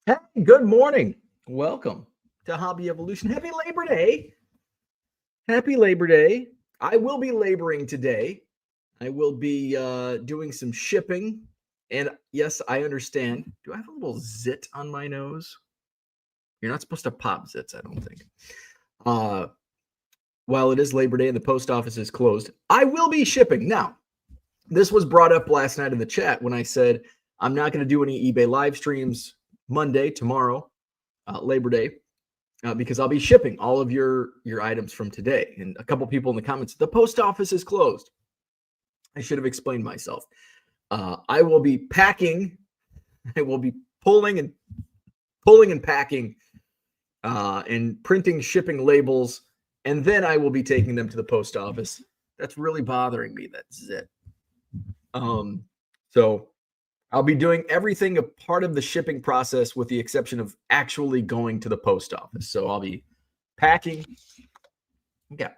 Hey, good morning. Welcome to Hobby Evolution. Happy Labor Day. Happy Labor Day. I will be laboring today. I will be doing some shipping. And yes, I understand. Do I have a little zit on my nose? You're not supposed to pop zits, I don't think. Uh, while it is Labor Day and the post office is closed, I will be shipping. Now, this was brought up last night in the chat when I said I'm not going to do any eBay live streams Monday, tomorrow, Labor Day. Because I'll be shipping all of your items from today. And a couple people in the comments, the post office is closed. I should have explained myself. I will be packing. I will be pulling and packing and printing shipping labels. And then I will be taking them to the post office. That's really bothering me. That's it. So I'll be doing everything a part of the shipping process with the exception of actually going to the post office. So I'll be packing. Yeah.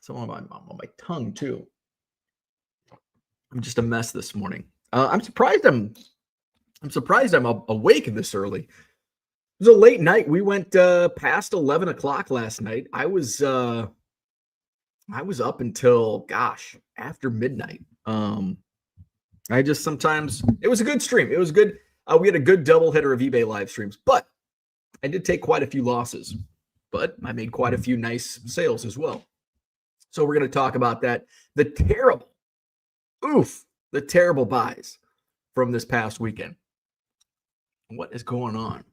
So on my tongue too. I'm just a mess this morning. I'm surprised I'm awake this early. It was a late night. We went past 11 o'clock last night. I was up until after midnight. I just sometimes, it was a good stream. It was good. We had a good double header of eBay live streams, but I did take quite a few losses, but I made quite a few nice sales as well. So we're going to talk about that. The terrible buys from this past weekend. What is going on?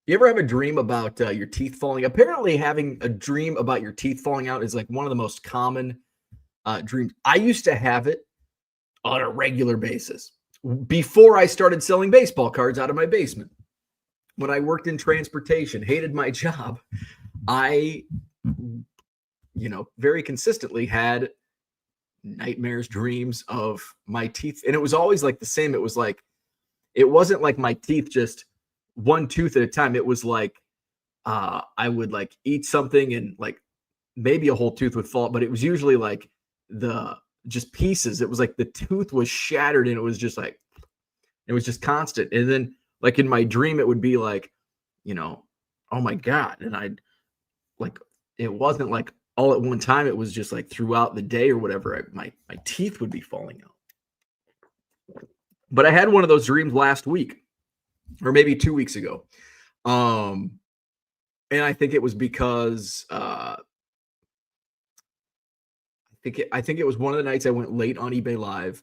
You ever have a dream about your teeth falling? Apparently having a dream about your teeth falling out is like one of the most common dreams. I used to have it on a regular basis before I started selling baseball cards out of my basement. When I worked in transportation, hated my job, I, very consistently had nightmares, dreams of my teeth. And it was always like the same. It wasn't like my teeth just one tooth at a time. It was like I would like eat something and like maybe a whole tooth would fall, but it was usually like just pieces. It was like the tooth was shattered and it was just constant. And then like in my dream, it would be like, oh my God. And I'd like, it wasn't like all at one time. It was just like throughout the day or whatever, my teeth would be falling out. But I had one of those dreams last week or maybe 2 weeks ago. And I think it was because, I think it was one of the nights I went late on eBay Live,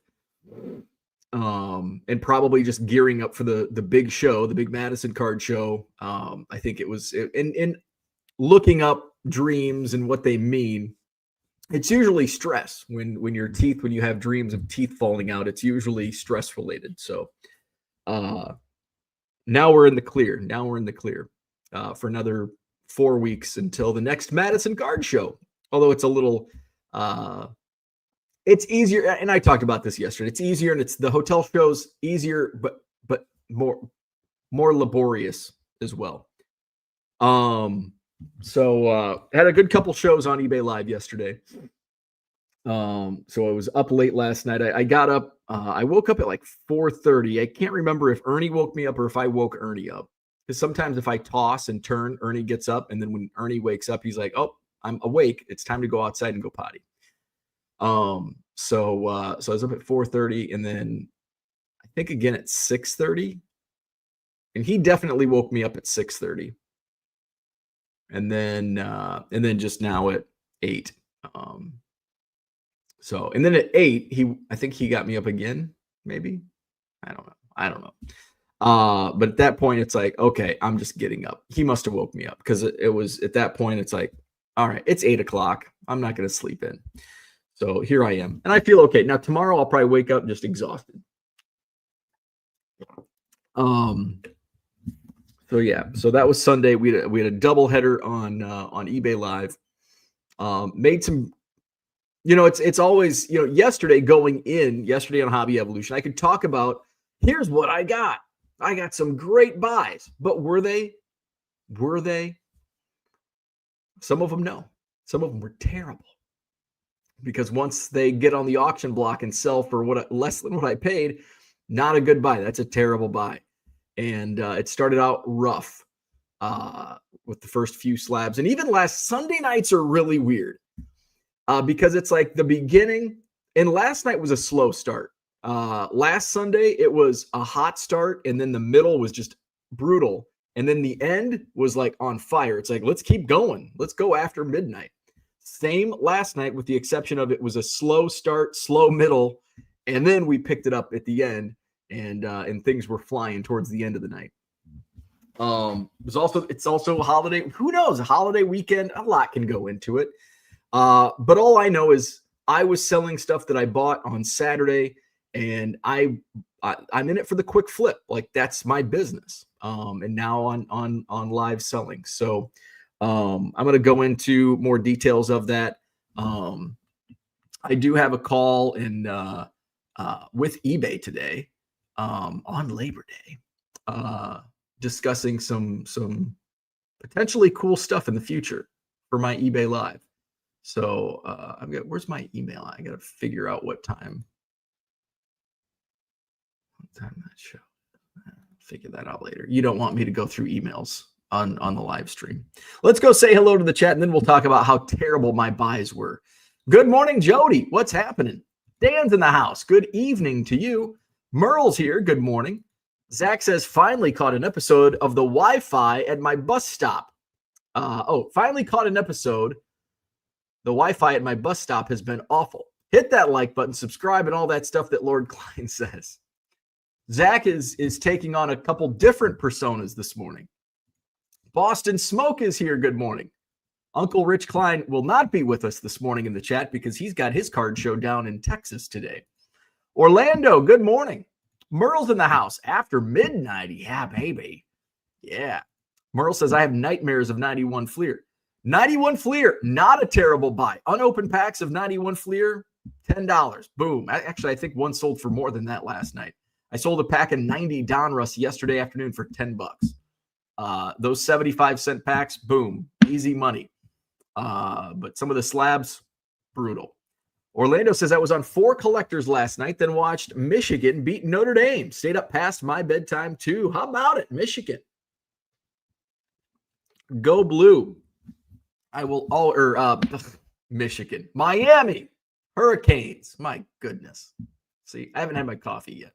and probably just gearing up for the big show, the big Madison Card Show. I think it was in looking up dreams and what they mean. It's usually stress when you have dreams of teeth falling out. It's usually stress related. So now we're in the clear. For another 4 weeks until the next Madison Card Show. Although it's a little. It's easier, and I talked about this yesterday. It's easier, and it's the hotel shows easier, but more laborious as well. So had a good couple shows on eBay Live yesterday. So I was up late last night. I got up. I woke up at like 4:30. I can't remember if Ernie woke me up or if I woke Ernie up. Because sometimes if I toss and turn, Ernie gets up, and then when Ernie wakes up, he's like, "Oh, I'm awake. It's time to go outside and go potty." So I was up at 4:30, and then I think again at 6:30, and he definitely woke me up at 6:30, and then just now at 8. And then at 8, I think he got me up again. Maybe I don't know. But at that point, it's like, okay, I'm just getting up. He must have woke me up because it was at that point, it's like, all right, it's 8 o'clock. I'm not going to sleep in. So here I am. And I feel okay. Now, tomorrow I'll probably wake up just exhausted. So yeah, so that was Sunday. We had a double header on eBay Live. Made some, it's always, yesterday on Hobby Evolution, I could talk about, here's what I got. I got some great buys, but were they? Some of them, no. Some of them were terrible. Because once they get on the auction block and sell for less than what I paid, Not a good buy. That's a terrible buy. And it started out rough with the first few slabs. And even last Sunday nights are really weird because it's like the beginning. And last night was a slow start. Last Sunday, it was a hot start. And then the middle was just brutal. And then the end was like on fire. It's like, let's keep going. Let's go after midnight. Same last night, with the exception of it was a slow start, slow middle. And then we picked it up at the end. And things were flying towards the end of the night. It's also a holiday. Who knows? A holiday weekend. A lot can go into it. But all I know is I was selling stuff that I bought on Saturday, and I'm in it for the quick flip. Like, that's my business. And now on live selling. So I'm going to go into more details of that. I do have a call with eBay today. On Labor Day, discussing some potentially cool stuff in the future for my eBay Live. So where's my email? I got to figure out what time that show. Figure that out later. You don't want me to go through emails on the live stream. Let's go say hello to the chat, and then we'll talk about how terrible my buys were. Good morning, Jody. What's happening? Dan's in the house. Good evening to you. Merle's here. Good morning. Zach says, finally caught an episode of the Wi-Fi at my bus stop. Finally caught an episode. The Wi-Fi at my bus stop has been awful. Hit that like button, subscribe, and all that stuff that Lord Klein says. Zach is taking on a couple different personas this morning. Boston Smoke is here. Good morning. Uncle Rich Klein will not be with us this morning in the chat because he's got his card show down in Texas today. Orlando, good morning. Merle's in the house after midnight. Yeah, baby. Yeah. Merle says, I have nightmares of 91 Fleer. 91 Fleer, not a terrible buy. Unopened packs of 91 Fleer, $10. Boom. Actually, I think one sold for more than that last night. I sold a pack of 90 Donruss yesterday afternoon for $10. Those 75-cent packs, boom, easy money. But some of the slabs, brutal. Orlando says, I was on 4 collectors last night, then watched Michigan beat Notre Dame. Stayed up past my bedtime, too. How about it, Michigan? Go Blue. Michigan. Miami. Hurricanes. My goodness. See, I haven't had my coffee yet.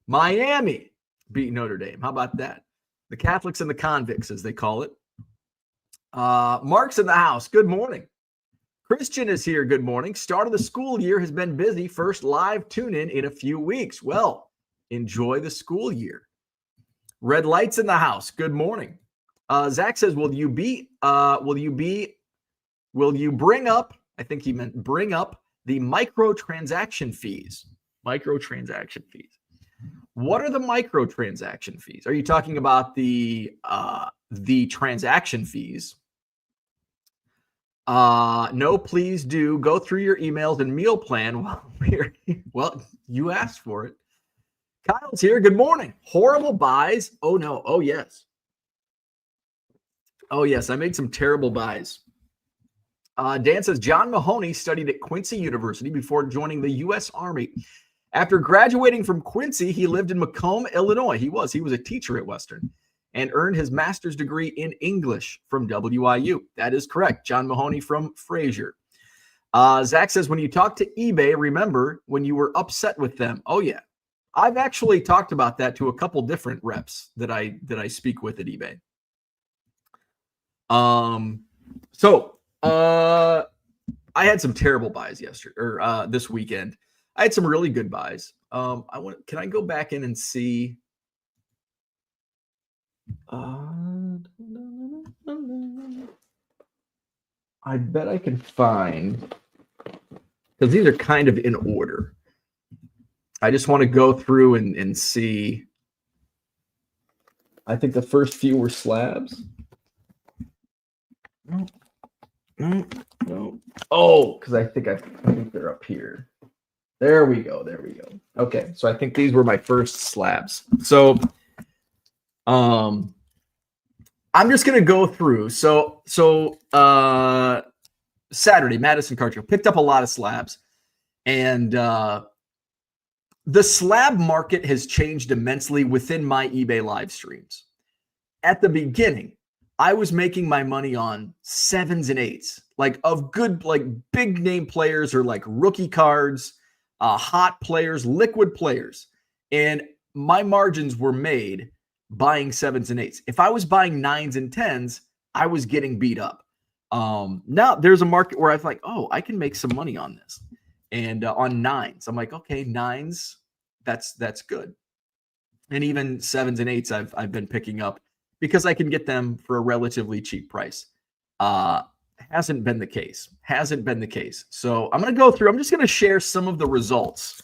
Miami beat Notre Dame. How about that? The Catholics and the convicts, as they call it. Mark's in the house. Good morning. Christian is here. Good morning. Start of the school year has been busy. First live tune-in in a few weeks. Well, enjoy the school year. Red Lights in the house. Good morning. Zach says, will you bring up, I think he meant bring up the microtransaction fees. Microtransaction fees. What are the microtransaction fees? Are you talking about the transaction fees? No, please do go through your emails and meal plan while we're well, you asked for it. Kyle's here. Good morning. Horrible buys. Oh no. Oh yes. Oh yes. I made some terrible buys. Dan says John Mahoney studied at Quincy University before joining the U.S. Army. After graduating from Quincy, he lived in Macomb, Illinois. He was a teacher at Western and earned his master's degree in English from WIU. That is correct. John Mahoney from Fraser. Zach says, when you talk to eBay, remember when you were upset with them. Oh, yeah. I've actually talked about that to a couple different reps that I speak with at eBay. I had some terrible buys yesterday or this weekend. I had some really good buys. Can I go back in and see? I bet I can find, because these are kind of in order. I just want to go through and see. I think the first few were slabs. No. Oh, because I think they're up here. There we go. Okay, so I think these were my first slabs. So, I'm just gonna go through. So Saturday, Madison Card Show picked up a lot of slabs, and The slab market has changed immensely within my eBay live streams. At the beginning, I was making my money on 7s and 8s, like of good, like big name players or like rookie cards, hot players, liquid players. And my margins were made buying 7s and 8s. If I was buying 9s and 10s, I was getting beat up. Now there's a market where I'm like, oh, I can make some money on this. And on 9s, I'm like, okay, 9s, that's good. And even 7s and 8s, I've been picking up because I can get them for a relatively cheap price. Hasn't been the case. So I'm going to go through. I'm just going to share some of the results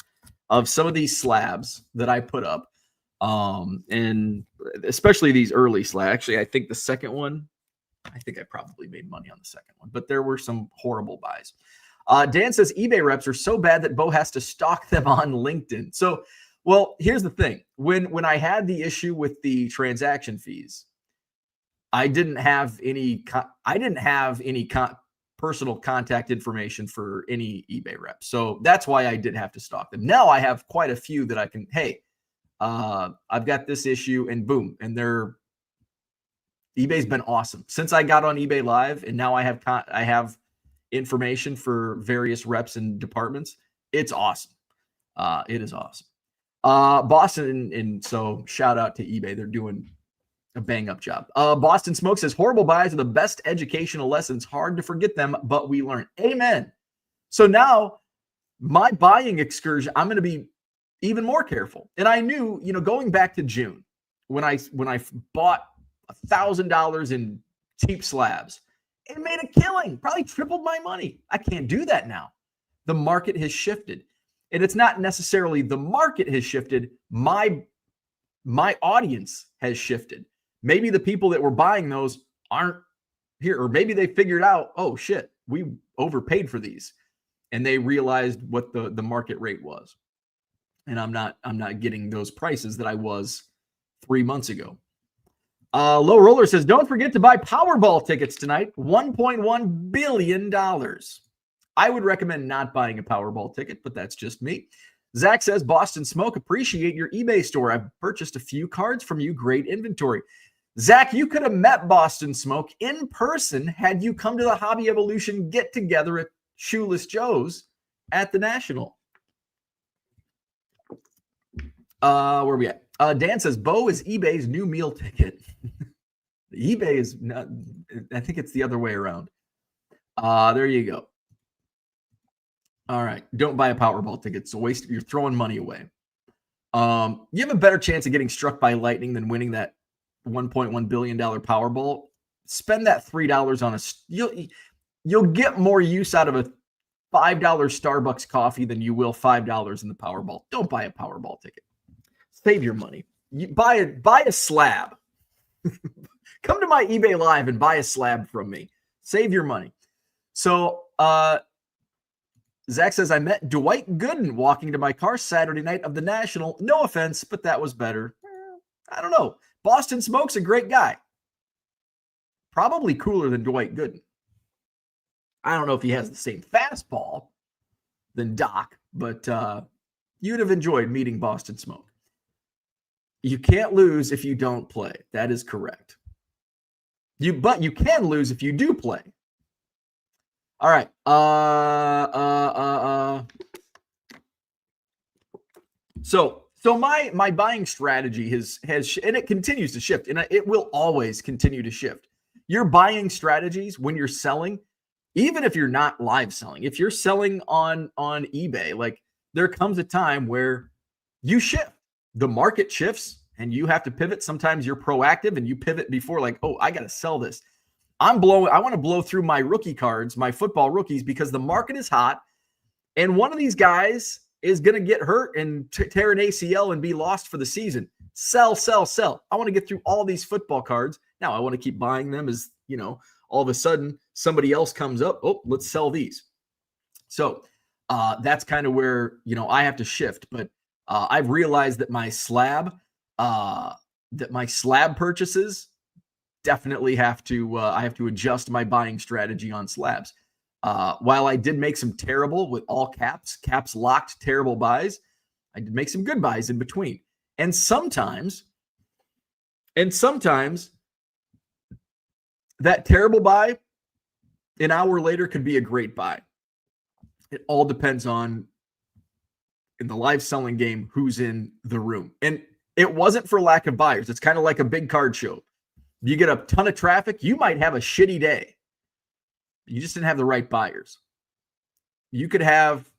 of some of these slabs that I put up, and especially these early slabs. Actually, I think the second one, I think I probably made money on the second one, but there were some horrible buys. Dan says eBay reps are so bad that Bo has to stalk them on LinkedIn. So, well, here's the thing. When I had the issue with the transaction fees, I didn't have any personal contact information for any eBay reps. So that's why I did have to stalk them. Now I have quite a few that I can, hey, I've got this issue, and boom, and eBay's been awesome since I got on eBay Live, and now I have information for various reps and departments. It's awesome. It is awesome. Boston, and so shout out to eBay. They're doing a bang up job. Boston Smoke says horrible buys are the best educational lessons. Hard to forget them, but we learn. Amen. So now my buying excursion, I'm going to be even more careful. And I knew, going back to June when I bought $1,000 in cheap slabs, it made a killing, probably tripled my money. I can't do that now. The market has shifted. And it's not necessarily the market has shifted. My audience has shifted. Maybe the people that were buying those aren't here, or maybe they figured out, oh shit, we overpaid for these, and they realized what the market rate was. And I'm not getting those prices that I was 3 months ago. Low Roller says, don't forget to buy Powerball tickets tonight. $1.1 billion. I would recommend not buying a Powerball ticket, but that's just me. Zach says, Boston Smoke, appreciate your eBay store. I've purchased a few cards from you. Great inventory. Zach, you could have met Boston Smoke in person had you come to the Hobby Evolution get-together at Shoeless Joe's at the National. Where are we at? Dan says, Bo is eBay's new meal ticket. eBay is not, I think it's the other way around. There you go. All right. Don't buy a Powerball ticket. It's a waste. You're throwing money away. You have a better chance of getting struck by lightning than winning that $1.1 billion Powerball. Spend that $3 on you'll get more use out of a $5 Starbucks coffee than you will $5 in the Powerball. Don't buy a Powerball ticket. Save your money. You buy a slab. Come to my eBay Live and buy a slab from me. Save your money. So, Zach says, I met Dwight Gooden walking to my car Saturday night of the National. No offense, but that was better. I don't know. Boston Smoke's a great guy. Probably cooler than Dwight Gooden. I don't know if he has the same fastball than Doc, but you'd have enjoyed meeting Boston Smoke. You can't lose if you don't play. That is correct. But you can lose if you do play. All right. So my buying strategy has and it continues to shift, and it will always continue to shift. Your buying strategies when you're selling, even if you're not live selling, if you're selling on eBay, like there comes a time where you shift. The market shifts and you have to pivot. Sometimes you're proactive and you pivot before, like, oh, I got to sell this. I want to blow through my rookie cards, my football rookies, because the market is hot. And one of these guys is going to get hurt and tear an ACL and be lost for the season. Sell. I want to get through all these football cards. Now I want to keep buying them as, all of a sudden somebody else comes up. Oh, let's sell these. So that's kind of where, I have to shift. But I've realized that my slab purchases definitely I have to adjust my buying strategy on slabs. While I did make some terrible, with all caps locked, terrible buys, I did make some good buys in between. And sometimes that terrible buy an hour later could be a great buy. It all depends on, in the live selling game, who's in the room. And it wasn't for lack of buyers. It's kind of like a big card show. You get a ton of traffic, you might have a shitty day. You just didn't have the right buyers. You could have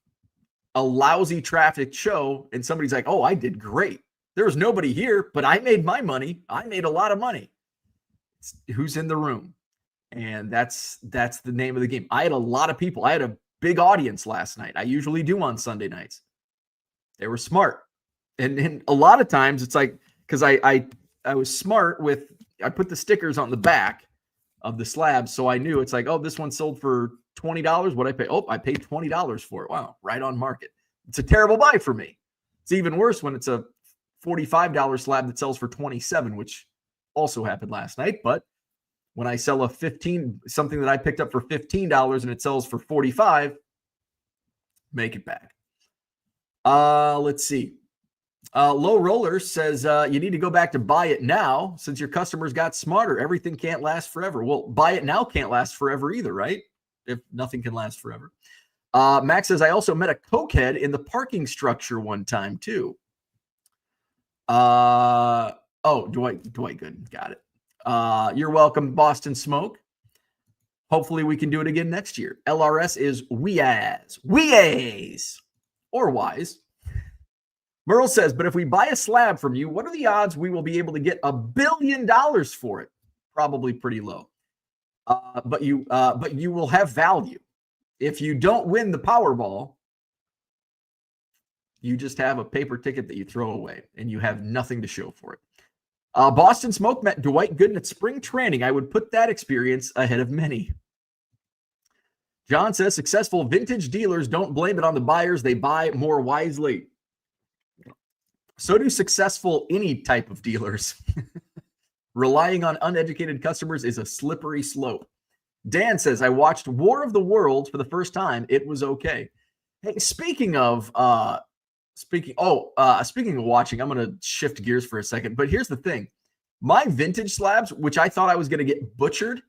a lousy traffic show and somebody's like, oh, I did great. There was nobody here, but I made my money. I made a lot of money. It's who's in the room. And that's the name of the game. I had a lot of people. I had a big audience last night. I usually do on Sunday nights. They were smart. And a lot of times it's like, because I was smart with, I put the stickers on the back of the slabs. So I knew it's like, oh, this one sold for $20. What I pay? Oh, I paid $20 for it. Wow. Right on market. It's a terrible buy for me. It's even worse when it's a $45 slab that sells for $27, which also happened last night. But when I sell something that I picked up for $15 and it sells for $45, make it back. Let's see. Low Roller says you need to go back to buy it now since your customers got smarter. Everything can't last forever. Well, buy it now can't last forever either, right? If nothing can last forever. Max says I also met a cokehead in the parking structure one time too. Dwight Gooden, got it. You're welcome, Boston Smoke. Hopefully we can do it again next year. LRS is weas, or wise. Merle says, but if we buy a slab from you, what are the odds we will be able to get $1 billion for it? Probably pretty low. But you will have value. If you don't win the Powerball, you just have a paper ticket that you throw away and you have nothing to show for it. Boston Smoke met Dwight Gooden at spring training. I would put that experience ahead of many. John says, successful vintage dealers don't blame it on the buyers. They buy more wisely. So do successful any type of dealers. Relying on uneducated customers is a slippery slope. Dan says, I watched War of the Worlds for the first time. It was okay. Hey, speaking of watching, I'm going to shift gears for a second. But here's the thing. My vintage slabs, which I thought I was going to get butchered,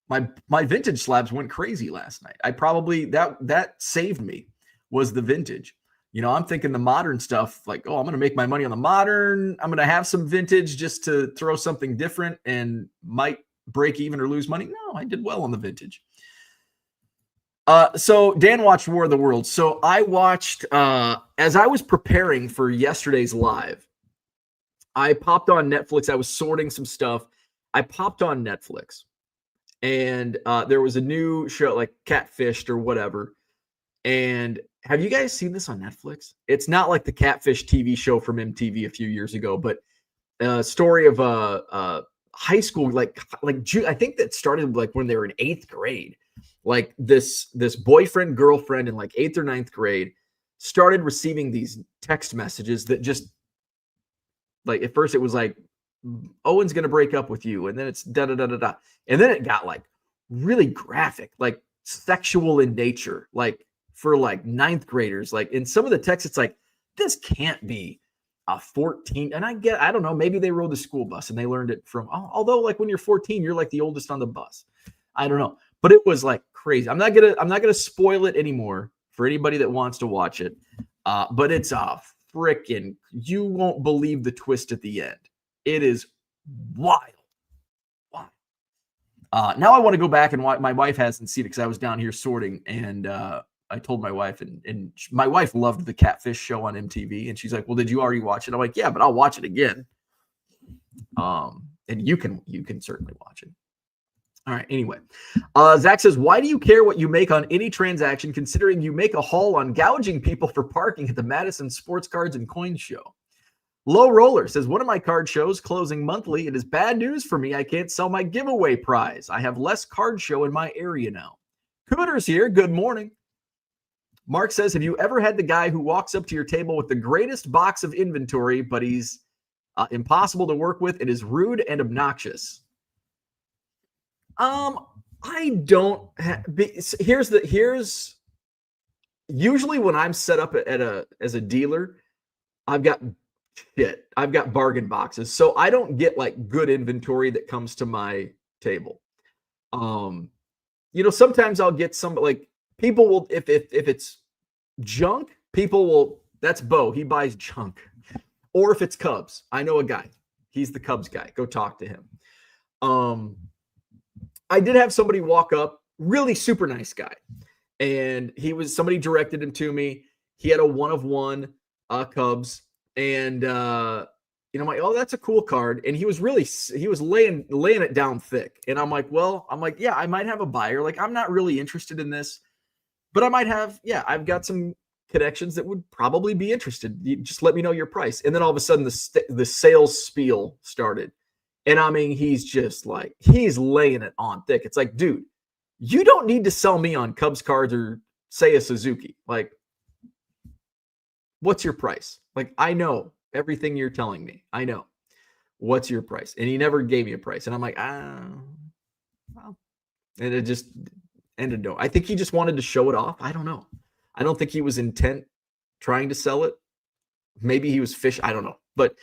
my vintage slabs went crazy last night. I probably, that saved me, was the vintage. You know, I'm thinking the modern stuff, like, oh, I'm going to make my money on the modern. I'm going to have some vintage just to throw something different and might break even or lose money. No, I did well on the vintage. So Dan watched War of the Worlds. So I watched, as I was preparing for yesterday's live, I popped on Netflix. I was sorting some stuff. I popped on Netflix and there was a new show like Catfished or whatever. And have you guys seen this on Netflix? It's not like the Catfish TV show from MTV a few years ago, but a story of a high school, I think that started like when they were in 8th grade. Like this boyfriend, girlfriend in like 8th or 9th grade started receiving these text messages that just, like, at first it was like, Owen's going to break up with you. And then it's da-da-da-da-da. And then it got like really graphic, like sexual in nature, like for like 9th graders. Like in some of the texts, it's like, this can't be a 14. And I don't know, maybe they rode the school bus and they learned it from, although like when you're 14, you're like the oldest on the bus. I don't know. But it was like crazy. I'm not gonna spoil it anymore for anybody that wants to watch it. But it's a freaking, you won't believe the twist at the end. It is wild. Now I want to go back and watch. My wife hasn't seen it because I was down here sorting, and I told my wife, and my wife loved the Catfish show on MTV, and she's like, "Well, did you already watch it?" I'm like, "Yeah, but I'll watch it again." And you can certainly watch it. All right. Anyway, Zach says, why do you care what you make on any transaction, considering you make a haul on gouging people for parking at the Madison Sports Cards and Coins Show? Low Roller says, one of my card shows closing monthly. It is bad news for me. I can't sell my giveaway prize. I have less card show in my area now. Cooter's here. Good morning. Mark says, have you ever had the guy who walks up to your table with the greatest box of inventory, but he's impossible to work with and is rude and obnoxious? I don't here's usually when I'm set up as a dealer, I've got bargain boxes. So I don't get like good inventory that comes to my table. Sometimes I'll get some, like, people will, if it's junk, people will, that's Bo, he buys junk. Or if it's Cubs, I know a guy. He's the Cubs guy. Go talk to him. I did have somebody walk up, really super nice guy. And somebody directed him to me. He had a 1-of-1 Cubs. And, I'm like, oh, that's a cool card. And he was laying it down thick. And I'm like, yeah, I might have a buyer. Like, I'm not really interested in this, but I might have, I've got some connections that would probably be interested. You just let me know your price. And then all of a sudden the sales spiel started. And I mean, he's laying it on thick. It's like, dude, you don't need to sell me on Cubs cards or say a Suzuki. Like, what's your price? Like, I know everything you're telling me. I know. What's your price? And he never gave me a price. And I'm like, well. And it just ended. No, I think he just wanted to show it off. I don't know. I don't think he was intent trying to sell it. Maybe he was I don't know. But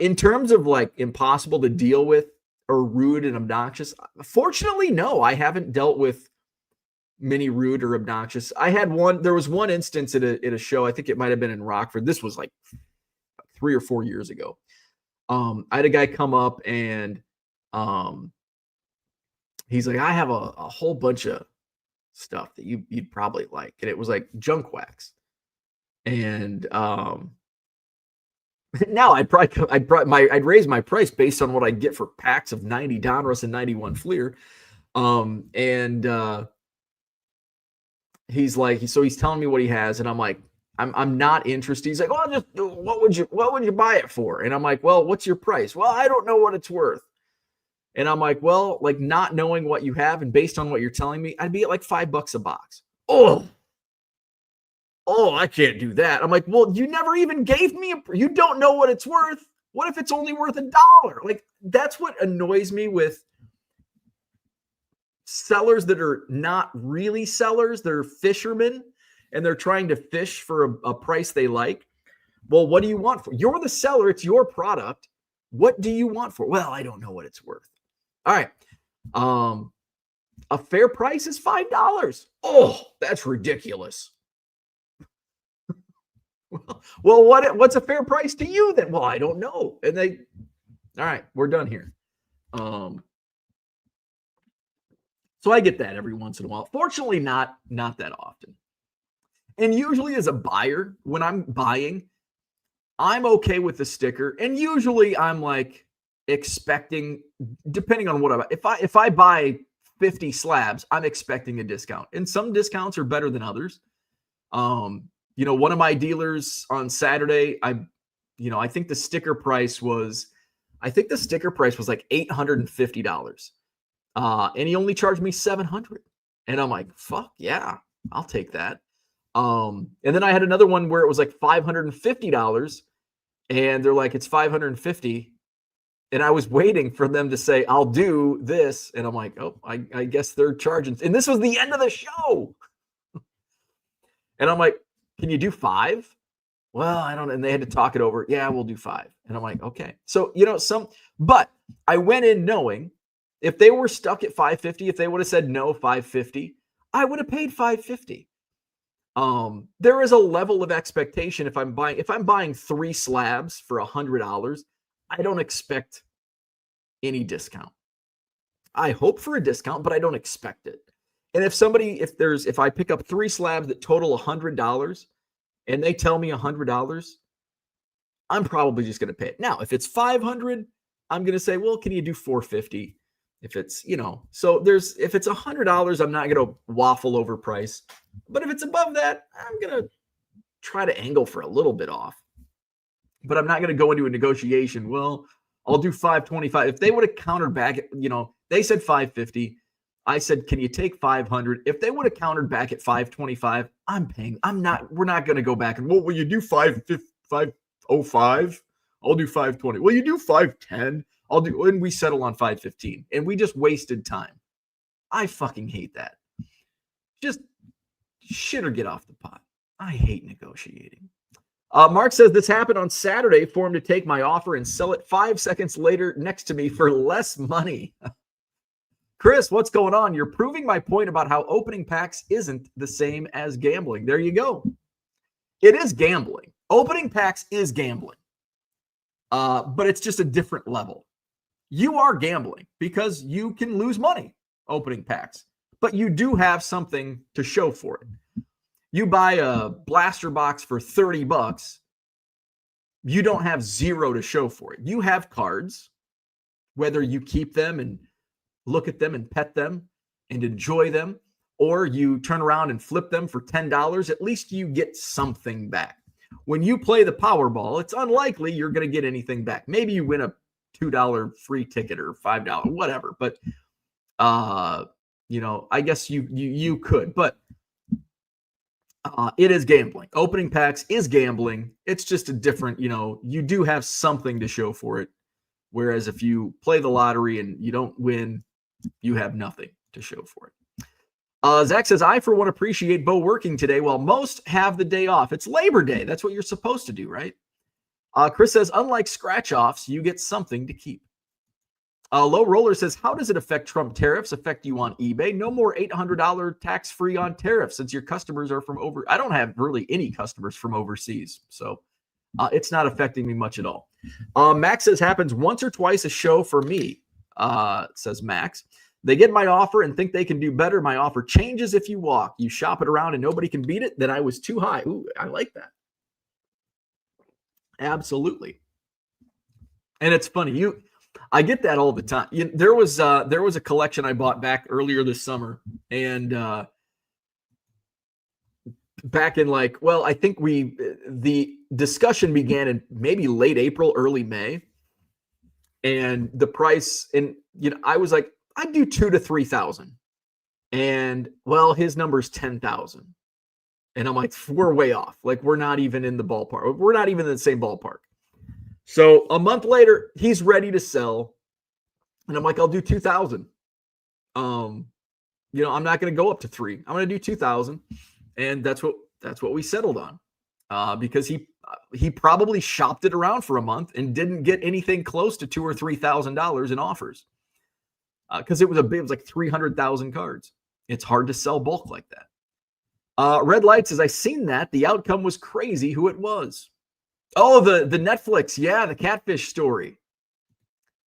in terms of like impossible to deal with or rude and obnoxious, fortunately, no, I haven't dealt with many rude or obnoxious. There was one instance at a show. I think it might've been in Rockford. This was like 3 or 4 years ago. I had a guy come up and he's like, I have a whole bunch of stuff that you'd probably like. And it was like junk wax. And now I'd raise my price based on what I get for packs of 90 Donruss and 91 Fleer. He's like, so he's telling me what he has, and I'm like, I'm not interested. He's like, well, just what would you buy it for? And I'm like, well, what's your price? Well, I don't know what it's worth. And I'm like, well, like, not knowing what you have and based on what you're telling me, I'd be at like $5 a box. Oh, I can't do that. I'm like, well, you never even gave me you don't know what it's worth. What if it's only worth $1? Like, that's what annoys me with sellers that are not really sellers. They're fishermen and they're trying to fish for a price they like. Well, what do you want for? You're the seller. It's your product. What do you want for? Well, I don't know what it's worth. All right. A fair price is $5. Oh, that's ridiculous. Well, what's a fair price to you then? Well, I don't know. And all right, we're done here. So I get that every once in a while. Fortunately, not that often. And usually as a buyer, when I'm buying, I'm okay with the sticker. And usually I'm like expecting, depending on what if I buy 50 slabs, I'm expecting a discount. And some discounts are better than others. One of my dealers on Saturday, I think the sticker price was like $850. And he only charged me $700. And I'm like, fuck yeah, I'll take that. And then I had another one where it was like $550 and they're like, it's $550. And I was waiting for them to say, I'll do this. And I'm like, oh, I guess they're charging. And this was the end of the show. And I'm like, can you do 5? Well, I don't know. And they had to talk it over. Yeah, we'll do 5. And I'm like, okay. So, but I went in knowing if they were stuck at $550, if they would have said no, $550, I would have paid $550. There is a level of expectation. If I'm buying 3 slabs for $100, I don't expect any discount. I hope for a discount, but I don't expect it. And if I pick up 3 slabs that total $100 and they tell me $100, I'm probably just going to pay it. Now, if it's $500, I'm going to say, well, can you do $450? If it's, if it's $100, I'm not going to waffle over price. But if it's above that, I'm going to try to angle for a little bit off. But I'm not going to go into a negotiation. Well, I'll do $525. If they would have countered back, they said $550. I said, can you take $500? If they would have countered back at $525, I'm paying. We're not going to go back and, well, will you do $505? I'll do $520. Will you do $510? And we settle on $515. And we just wasted time. I fucking hate that. Just shit or get off the pot. I hate negotiating. Mark says this happened on Saturday for him to take my offer and sell it 5 seconds later next to me for less money. Chris, what's going on? You're proving my point about how opening packs isn't the same as gambling. There you go. It is gambling. Opening packs is gambling. But it's just a different level. You are gambling because you can lose money opening packs, but you do have something to show for it. You buy a blaster box for $30. You don't have zero to show for it. You have cards, whether you keep them and look at them and pet them and enjoy them, or you turn around and flip them for $10, at least you get something back. When you play the Powerball, it's unlikely you're going to get anything back. Maybe you win a $2 free ticket or $5, whatever. But, I guess you could. But it is gambling. Opening packs is gambling. It's just a different, you do have something to show for it. Whereas if you play the lottery and you don't win, you have nothing to show for it. Zach says, I, for one, appreciate Bo working today while most have the day off. It's Labor Day. That's what you're supposed to do, right? Chris says, unlike scratch-offs, you get something to keep. Low Roller says, how does it affect Trump tariffs affect you on eBay? No more $800 tax-free on tariffs since your customers are from over. I don't have really any customers from overseas, so it's not affecting me much at all. Max says, happens once or twice a show for me, says Max. They get my offer and think they can do better. My offer changes if you walk. You shop it around and nobody can beat it. Then I was too high. Ooh, I like that. Absolutely. And it's funny. I get that all the time. There was a collection I bought back earlier this summer, and back in I think the discussion began in maybe late April, early May, and the price, and I was like, I'd do 2,000 to 3,000, and his number's 10,000, and I'm like, we're way off. Like, we're not even in the ballpark. We're not even in the same ballpark. So a month later, he's ready to sell. And I'm like, I'll do 2,000. I'm not going to go up to 3. I'm going to do 2,000. And that's what we settled on. Because he probably shopped it around for a month and didn't get anything close to $2,000 or $3,000 in offers. Because it was like 300,000 cards. It's hard to sell bulk like that. Red Light says, I seen that. The outcome was crazy who it was. Oh, the Netflix. Yeah, the catfish story.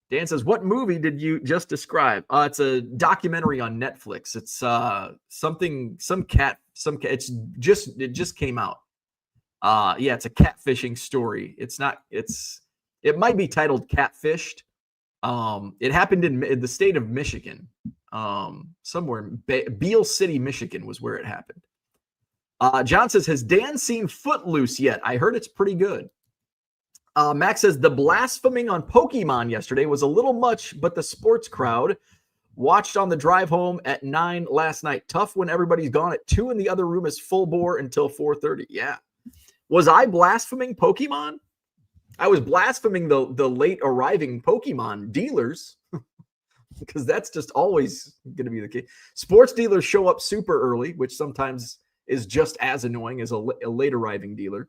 Dan says, what movie did you just describe? It's a documentary on Netflix. It's it just came out. It's a catfishing story. It might be titled Catfished. It happened in the state of Michigan. Somewhere in Beale City, Michigan was where it happened. John says, has Dan seen Footloose yet? I heard it's pretty good. Max says, the blaspheming on Pokemon yesterday was a little much, but the sports crowd watched on the drive home at 9 last night. Tough when everybody's gone at 2 and the other room is full bore until 4:30. Yeah. Was I blaspheming Pokemon? I was blaspheming the late arriving Pokemon dealers because that's just always going to be the case. Sports dealers show up super early, which sometimes is just as annoying as a late arriving dealer.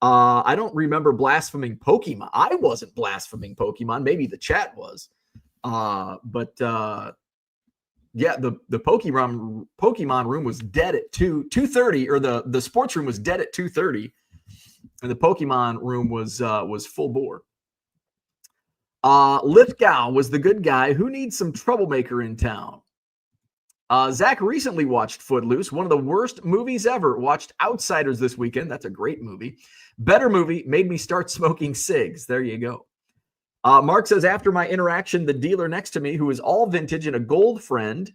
I don't remember blaspheming Pokemon. I wasn't blaspheming Pokemon. Maybe the chat was. The Pokemon room was dead at 2:30, or the sports room was dead at 2:30, and the Pokemon room was full bore. Lithgow was the good guy. Who needs some troublemaker in town? Zach recently watched Footloose, one of the worst movies ever. Watched Outsiders this weekend. That's a great movie. Better movie, made me start smoking cigs. There you go. Mark says, after my interaction, the dealer next to me, who is all vintage and a gold friend,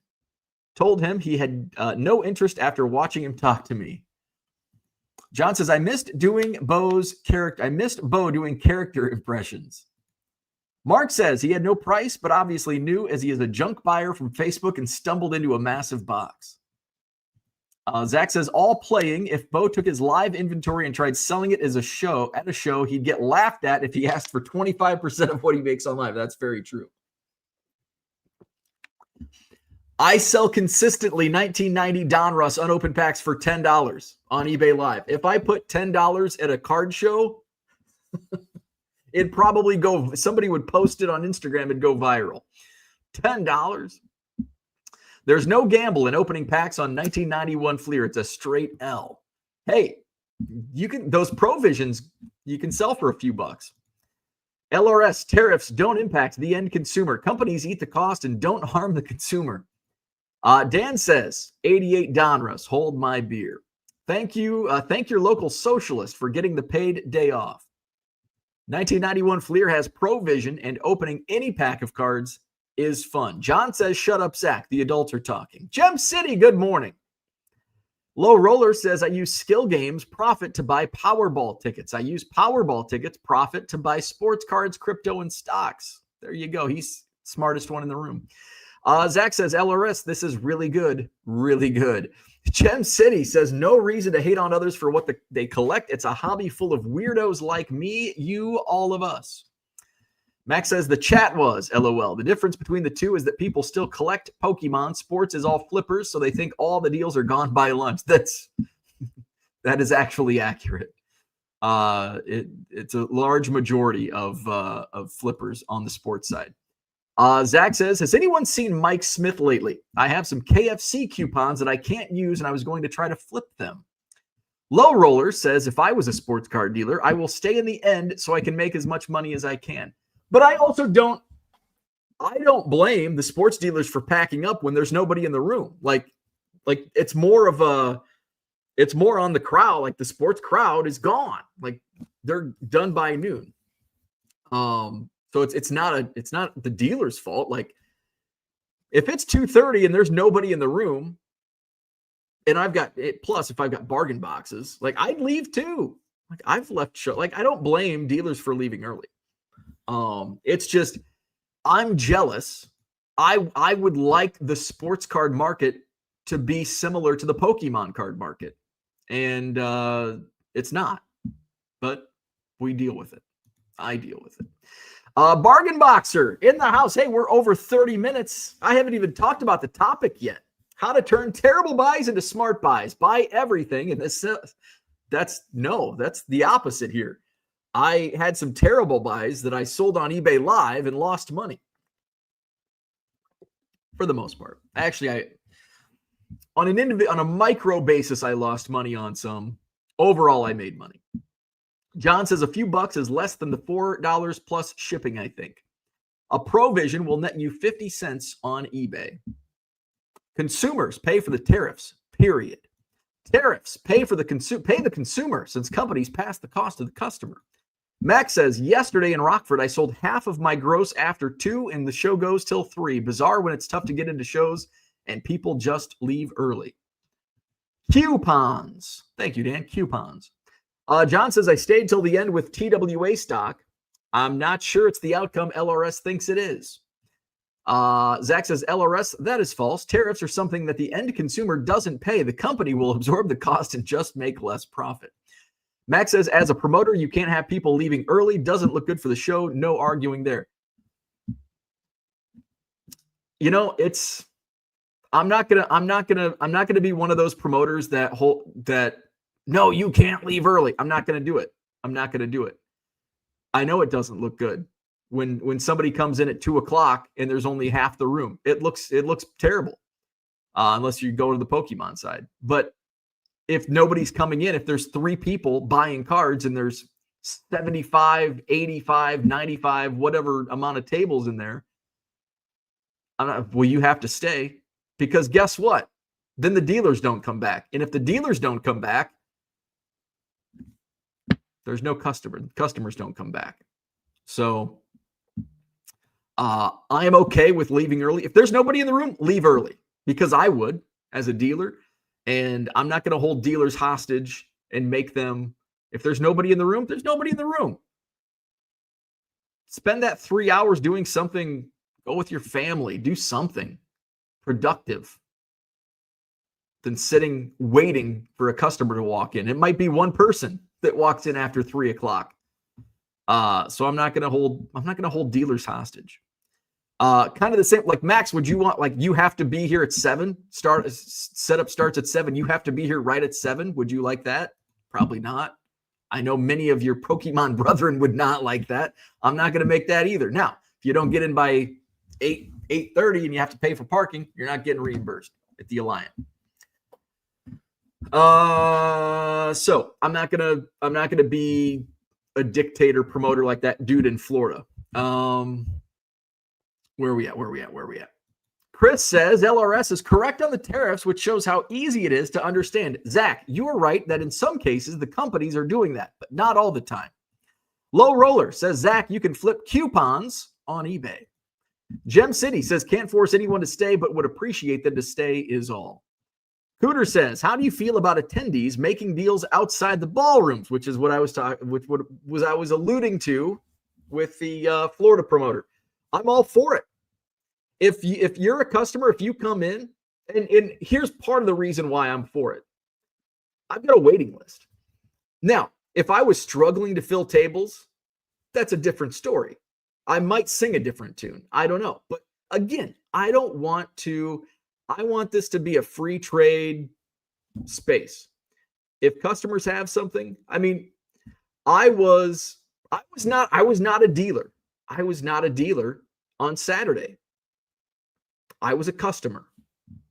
told him he had no interest after watching him talk to me. John says, I missed Bo doing character impressions. Mark says he had no price, but obviously knew, as he is a junk buyer from Facebook and stumbled into a massive box. Zach says, all playing. If Bo took his live inventory and tried selling it at a show, he'd get laughed at if he asked for 25% of what he makes on live. That's very true. I sell consistently 1990 Donruss unopened packs for $10 on eBay Live. If I put $10 at a card show, it'd probably go, somebody would post it on Instagram and go viral. $10. There's no gamble in opening packs on 1991 Fleer. It's a straight L. Hey, you can, those Provisions, you can sell for a few bucks. LRS tariffs don't impact the end consumer. Companies eat the cost and don't harm the consumer. Dan says, 88 Donruss, hold my beer. Thank you. Thank your local socialist for getting the paid day off. 1991 Fleer has Provision, and opening any pack of cards is fun. John says, shut up, Zach. The adults are talking. Gem City, good morning. Low Roller says, I use skill games profit to buy Powerball tickets. I use Powerball tickets profit to buy sports cards, crypto, and stocks. There you go. He's smartest one in the room. Zach says, LRS, this is really good. Really good. Gem City says, no reason to hate on others for what they collect. It's a hobby full of weirdos like me, you, all of us. Max says, the chat was, LOL. The difference between the two is that people still collect Pokemon. Sports is all flippers, so they think all the deals are gone by lunch. That is actually accurate. It's a large majority of flippers on the sports side. Zach says, has anyone seen Mike Smith lately? I have some KFC coupons that I can't use, and I was going to try to flip them. Low Roller says, if I was a sports card dealer, I will stay in the end so I can make as much money as I can. But I also don't blame the sports dealers for packing up when there's nobody in the room. Like it's more on the crowd. Like the sports crowd is gone. Like they're done by noon. So it's not the dealer's fault. Like if it's 2:30 and there's nobody in the room, and I've got it, plus if I've got bargain boxes, like I'd leave too. Like I've left show. Like I don't blame dealers for leaving early. It's just I'm jealous. I would like the sports card market to be similar to the Pokemon card market, and it's not. But we deal with it. I deal with it. Bargain Boxer in the house. Hey, we're over 30 minutes. I haven't even talked about the topic yet. How to turn terrible buys into smart buys. Buy everything. And that's the opposite here. I had some terrible buys that I sold on eBay Live and lost money. For the most part. Actually, on a micro basis, I lost money on some. Overall, I made money. John says a few bucks is less than the $4 plus shipping, I think. A Provision will net you 50 cents on eBay. Consumers pay for the tariffs, period. Tariffs pay the consumer since companies pass the cost to the customer. Max says, yesterday in Rockford, I sold half of my gross after 2 and the show goes till 3. Bizarre when it's tough to get into shows and people just leave early. Coupons. Thank you, Dan. Coupons. John says, I stayed till the end with TWA stock. I'm not sure it's the outcome LRS thinks it is. Zach says, LRS, that is false. Tariffs are something that the end consumer doesn't pay. The company will absorb the cost and just make less profit. Max says, as a promoter, you can't have people leaving early. Doesn't look good for the show. No arguing there. You know, I'm not gonna be one of those promoters that no, you can't leave early. I'm not gonna do it. I know it doesn't look good when somebody comes in at 2:00 and there's only half the room. It looks terrible, unless you go to the Pokemon side. But if nobody's coming in, if there's 3 people buying cards and there's 75, 85, 95, whatever amount of tables in there, you have to stay, because guess what? Then the dealers don't come back. And if the dealers don't come back, there's no customers don't come back. So I am okay with leaving early. If there's nobody in the room, leave early, because I would as a dealer. And I'm not going to hold dealers hostage and make them, if there's nobody in the room, there's nobody in the room. Spend that 3 hours doing something. Go with your family. Do something productive than sitting waiting for a customer to walk in. It might be one person that walks in after 3:00. So I'm not going to hold dealers hostage. Kind of the same. Like Max, would you want like you have to be here at 7? Setup starts at 7. You have to be here right at 7. Would you like that? Probably not. I know many of your Pokemon brethren would not like that. I'm not going to make that either. Now, if you don't get in by 8:30 and you have to pay for parking, you're not getting reimbursed at the Alliant. So I'm not gonna be a dictator promoter like that dude in Florida. Where are we at? Chris says LRS is correct on the tariffs, which shows how easy it is to understand. Zach, you are right that in some cases the companies are doing that, but not all the time. Low Roller says, Zach, you can flip coupons on eBay. Gem City says, can't force anyone to stay, but would appreciate them to stay is all. Cooter says, how do you feel about attendees making deals outside the ballrooms, which is what I was alluding to with the Florida promoter. I'm all for it. If you're a customer, if you come in, and here's part of the reason why I'm for it. I've got a waiting list. Now, if I was struggling to fill tables, that's a different story. I might sing a different tune. I don't know. But again, I want this to be a free trade space. If customers have something, I mean, I was not a dealer. I was not a dealer on Saturday. I was a customer,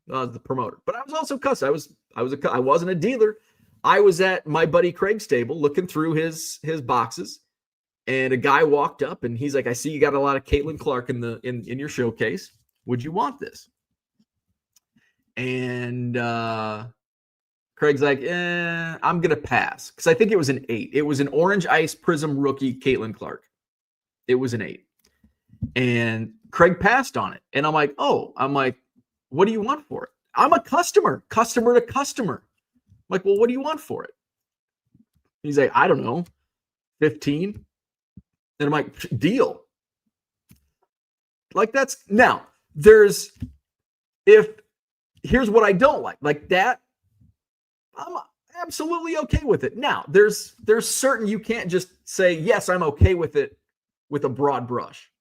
the promoter, but I was also customer. I wasn't a dealer. I was at my buddy Craig's table looking through his boxes, and a guy walked up and he's like, "I see you got a lot of Caitlin Clark in your showcase. Would you want this?" And Craig's like, I'm gonna pass because I think it was an 8. It was an Orange Ice Prism rookie Caitlin Clark. It was an 8. And Craig passed on it. And I'm like, what do you want for it? I'm a customer to customer. I'm like, well, what do you want for it? He's like, I don't know, 15. And I'm like, deal. Like that's now here's what I don't like that. I'm absolutely okay with it. Now there's certain, you can't just say, yes, I'm okay with it with a broad brush.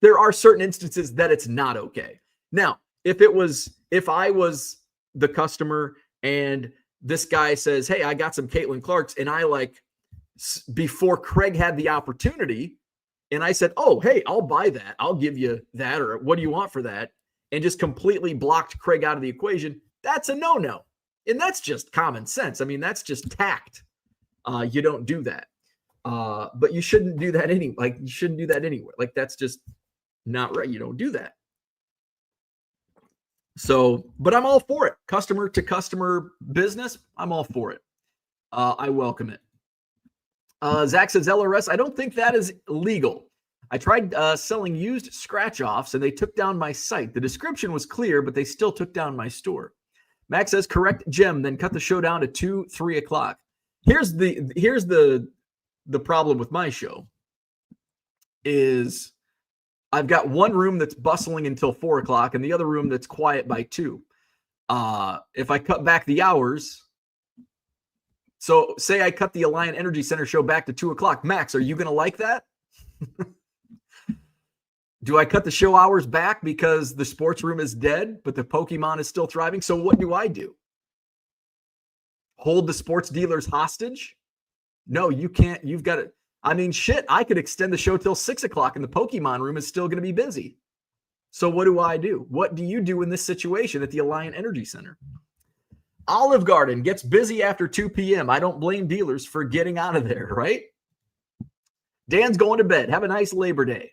There are certain instances that it's not okay. Now, if I was the customer and this guy says, hey, I got some Caitlin Clarks, and I before Craig had the opportunity, and I said, oh, hey, I'll buy that. I'll give you that. Or what do you want for that? And just completely blocked Craig out of the equation. That's a no-no. And that's just common sense. I mean, that's just tact. You don't do that. But you shouldn't do that anyway. You shouldn't do that anywhere. That's just not right. You don't do that. So, but I'm all for it. Customer to customer business, I'm all for it. I welcome it. Zach says, LRS, I don't think that is legal. I tried selling used scratch-offs, and they took down my site. The description was clear, but they still took down my store. Max says, correct Gem, then cut the show down to 2, 3 o'clock. Here's the problem with my show is I've got one room that's bustling until 4 o'clock and the other room that's quiet by 2. If I cut back the hours, so say I cut the Alliant Energy Center show back to 2 o'clock. Max, are you going to like that? Do I cut the show hours back because the sports room is dead, but the Pokemon is still thriving? So what do I do? Hold the sports dealers hostage? No, you can't. You've got to. I mean, shit, I could extend the show till 6 o'clock and the Pokemon room is still going to be busy. So what do I do? What do you do in this situation at the Alliant Energy Center? Olive Garden gets busy after 2 p.m. I don't blame dealers for getting out of there, right? Dan's going to bed. Have a nice Labor Day.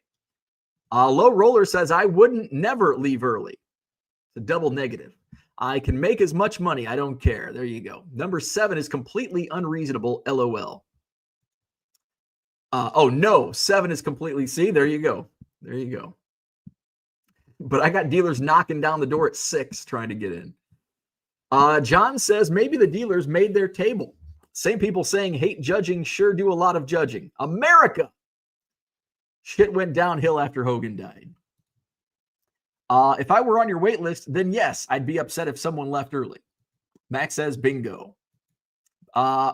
Low Roller says, I wouldn't never leave early. It's a double negative. I can make as much money. I don't care. There you go. Number 7 is completely unreasonable. LOL. Oh, no. 7 is completely. See, there you go. There you go. But I got dealers knocking down the door at 6 trying to get in. John says, maybe the dealers made their table. Same people saying hate judging sure do a lot of judging. America. Shit went downhill after Hogan died. If I were on your wait list, then yes, I'd be upset if someone left early. Max says bingo.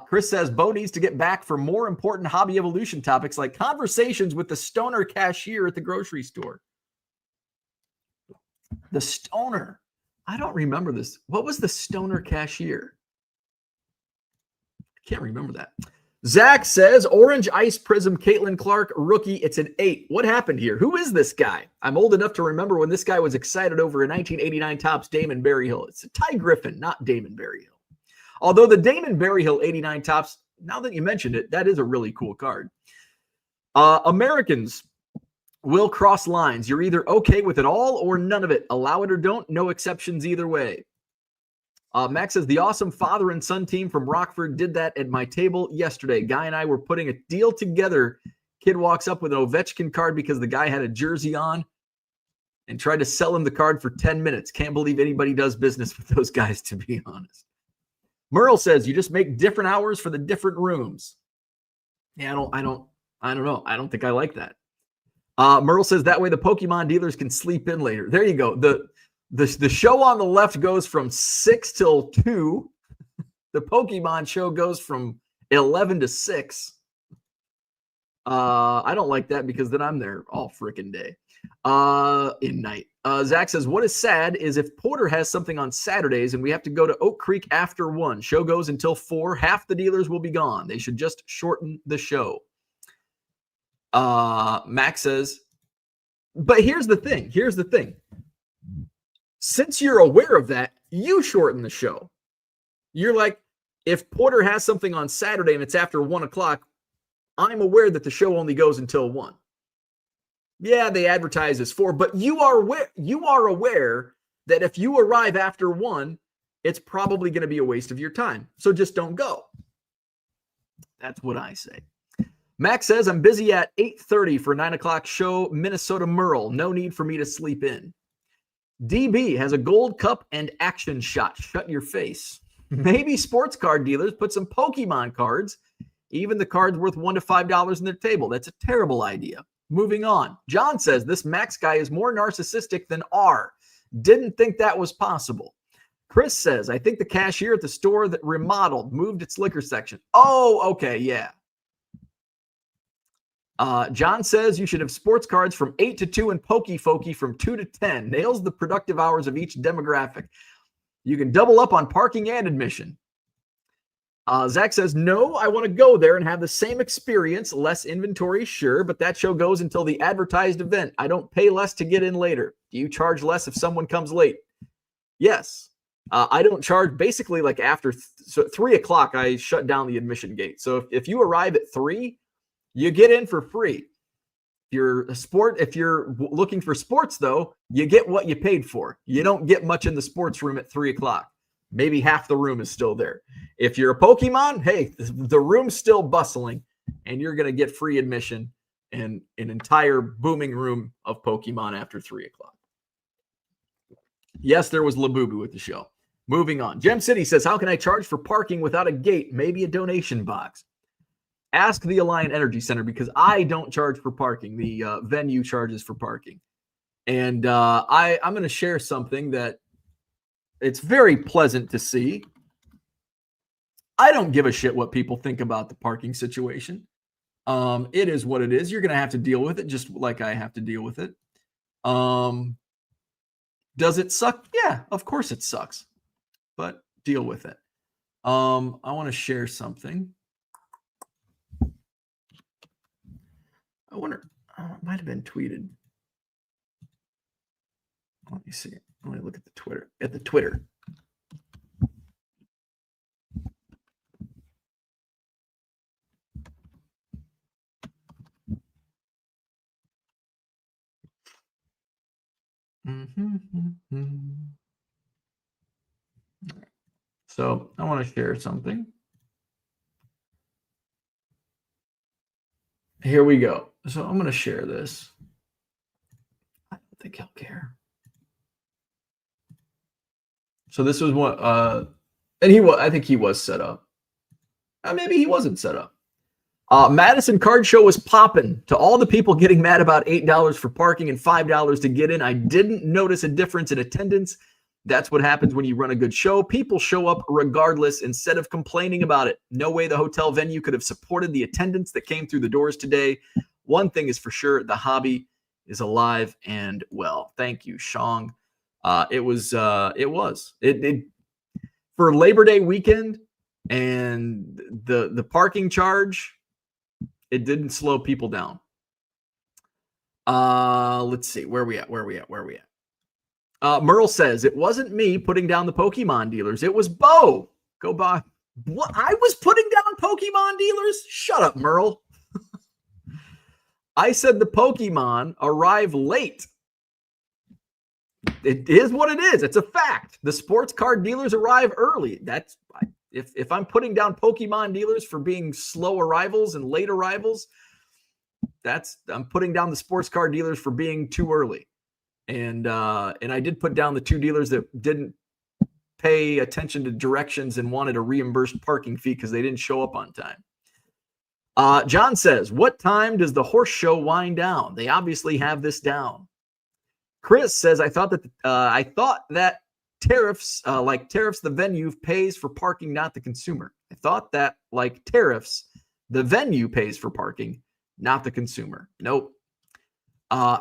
Chris says Bo needs to get back for more important hobby evolution topics like conversations with the stoner cashier at the grocery store. The Stoner. I don't remember this. What was the Stoner cashier? I can't remember that. Zach says, Orange Ice Prism, Caitlin Clark, rookie. It's an 8. What happened here? Who is this guy? I'm old enough to remember when this guy was excited over a 1989 Topps Damon Berryhill. It's a Ty Griffin, not Damon Berryhill. Although the Damon Berryhill 89 Topps, now that you mentioned it, that is a really cool card. Americans will cross lines. You're either okay with it all or none of it. Allow it or don't. No exceptions either way. Max says, the awesome father and son team from Rockford did that at my table yesterday. Guy and I were putting a deal together. Kid walks up with an Ovechkin card because the guy had a jersey on and tried to sell him the card for 10 minutes. Can't believe anybody does business with those guys, to be honest. Merle says, you just make different hours for the different rooms. Yeah, I don't know. I don't think I like that. Merle says, that way the Pokemon dealers can sleep in later. There you go. The show on the left goes from 6 till 2. The Pokemon show goes from 11 to 6. I don't like that because then I'm there all freaking day. In night. Zach says, what is sad is if Porter has something on Saturdays and we have to go to Oak Creek after 1. Show goes until 4. Half the dealers will be gone. They should just shorten the show. Max says, but here's the thing. Since you're aware of that, you shorten the show. You're like, if Porter has something on Saturday and it's after 1 o'clock, I'm aware that the show only goes until 1. Yeah, they advertise as 4, but you are aware that if you arrive after 1, it's probably going to be a waste of your time. So just don't go. That's what I say. Max says, I'm busy at 8:30 for 9 o'clock show, Minnesota Merle. No need for me to sleep in. DB has a gold cup and action shot. Shut your face. Maybe sports card dealers put some Pokemon cards, even the cards worth $1 to $5 in their table. That's a terrible idea. Moving on. John says this Max guy is more narcissistic than R. Didn't think that was possible. Chris says, I think the cashier at the store that remodeled moved its liquor section. Oh, okay, yeah. John says you should have sports cards from 8 to 2 and Pokey from 2 to 10. Nails the productive hours of each demographic. You can double up on parking and admission. Zach says, no, I want to go there and have the same experience. Less inventory, sure, but that show goes until the advertised event. I don't pay less to get in later. Do you charge less if someone comes late? Yes. I don't charge basically like after 3 o'clock, I shut down the admission gate. So if you arrive at 3, you get in for free. If you're looking for sports, though, you get what you paid for. You don't get much in the sports room at 3 o'clock. Maybe half the room is still there. If you're a Pokemon, hey, the room's still bustling, and you're going to get free admission and an entire booming room of Pokemon after 3 o'clock. Yes, there was Labubu at the show. Moving on. Gem City says, how can I charge for parking without a gate? Maybe a donation box. Ask the Alliant Energy Center because I don't charge for parking. The venue charges for parking. And I'm going to share something that it's very pleasant to see. I don't give a shit what people think about the parking situation. It is what it is. You're going to have to deal with it just like I have to deal with it. Does it suck? Yeah, of course it sucks. But deal with it. I want to share something. I wonder, it might have been tweeted. Let me see. Let me look at the Twitter. So I want to share something. Here we go. So I'm going to share this. I don't think he'll care. So this was what, and I think he was set up. Maybe he wasn't set up. Madison Card Show was popping. To all the people getting mad about $8 for parking and $5 to get in, I didn't notice a difference in attendance. That's what happens when you run a good show. People show up regardless instead of complaining about it. No way the hotel venue could have supported the attendance that came through the doors today. One thing is for sure, the hobby is alive and well. Thank you, Shong. It was for Labor Day weekend and the parking charge, it didn't slow people down. Let's see. Where are we at? Merle says, it wasn't me putting down the Pokemon dealers. It was Bo. Go by. What? I was putting down Pokemon dealers? Shut up, Merle. I said the Pokemon arrive late. It is what it is. It's a fact. The sports card dealers arrive early. That's if I'm putting down Pokemon dealers for being slow arrivals and late arrivals, I'm putting down the sports card dealers for being too early. And I did put down the two dealers that didn't pay attention to directions and wanted a reimbursed parking fee because they didn't show up on time. John says, what time does the horse show wind down? They obviously have this down. Chris says, I thought that tariffs, like tariffs, the venue pays for parking, not the consumer. I thought that like tariffs, the venue pays for parking, not the consumer. Nope.